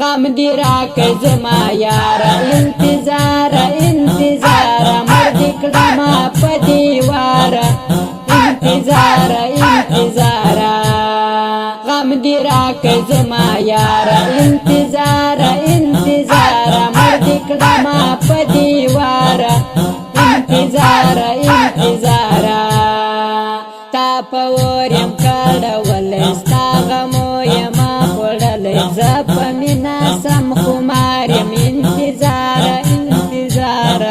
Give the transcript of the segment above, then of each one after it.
غم دی راکه زما یارا انتظار انتظار مرد کړما په دیوار انتظار انتظار غم دی راکه زما یارا انتظار انتظار مرد کړما په دیوار انتظار انتظار تا پورم کړول ستا غمو یما پړل زپ مینا سم خمار یم انتظار انتظار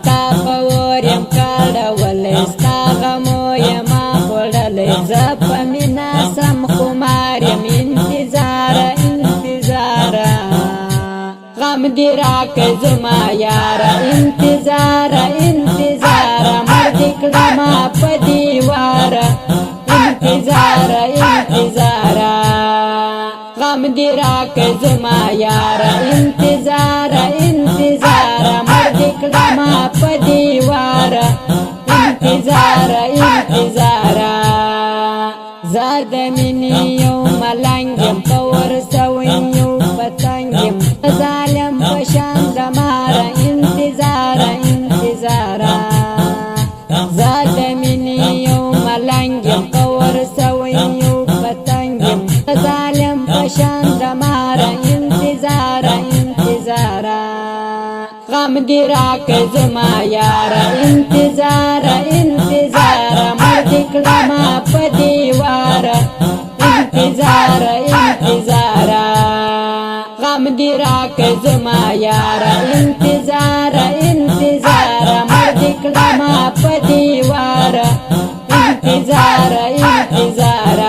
تا پورم کړول ستا غمو یما پړل زپ مینا سم خمار یم انتظار انتظار غم دی راکه زما یارا انتظار انتظار مرد کړما په دیوار انتظار انتظار غم دی راکه زما یارا انتظار انتظار مرد کړما په دیوار انتظار انتظار زاد منی یو ملنګم پور سوین یو پتنګم ظالم پشان دمار انتظار انتظار زاد منی یو ملنګم پور سوین یو پتنګم ظالم پشان دمار انتظار انتظار غم دی راکه زما یارا انتظار انتظار مرد کړما په دیوار انتظار انتظار غم دی راکه زما یارا انتظار انتظار مرد کړما په دیوار انتظار انتظار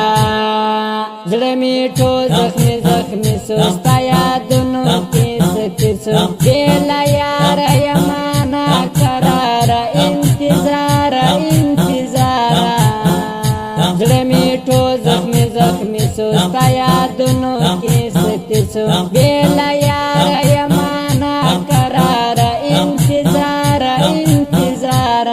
زړه میټو زخمی زخمی سستا یادونو کیس کیسو بیلا یار یمانا قرار انتظار انتظار زړه میټو زخمی زخمی سستا یادونو کیس کیسو بیلا یار یمانا قرار انتظار انتظار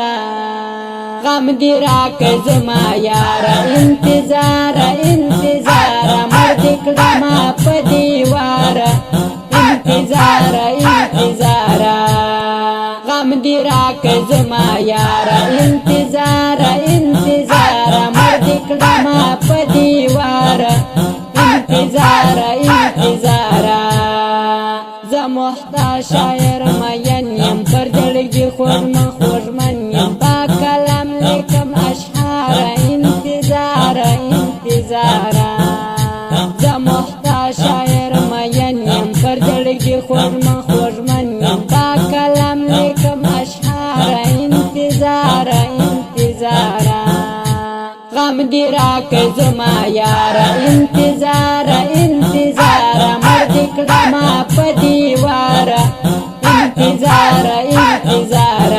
غم دی راکه زما یارا انتظار انتظار مرد کړما په دیوار انتظار انتظار غم دی راکه زما یارا انتظار انتظار مرد کړما په دیوار انتظار انتظار زه محتاج شاعر مین یم پر جړګي خوږمن یم با کلم لیکم اشعار انتظار انتظار زه محتاج شاعر مین یم پر جړګي خوږمن یم با کلم لیکم اشعار انتظار انتظار غم دی راکه زما یارا انتظار انتظار مرد کړما په دیوار انتظار انتظار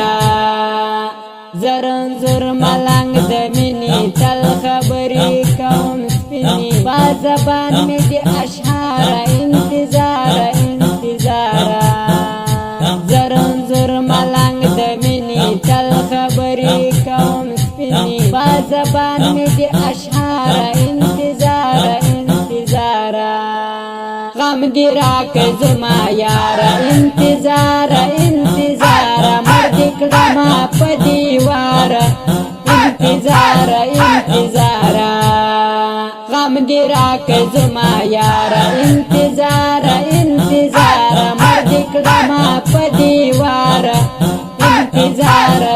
زرنزور ملنګ د مینې تل خبرې کوم سپینې با زبان مې د اشعار انتظار انتظار زرنزور ملنګ د مینې تل خبرې کوم سپینې با زبان مې د اشعار انتظار انتظار غم دی راکه زما یارا انتظار انتظار مرد کړما په دیوار انتظار انتظار غم دی راکه زما یارا انتظار انتظار مرد کړما په دیوار انتظار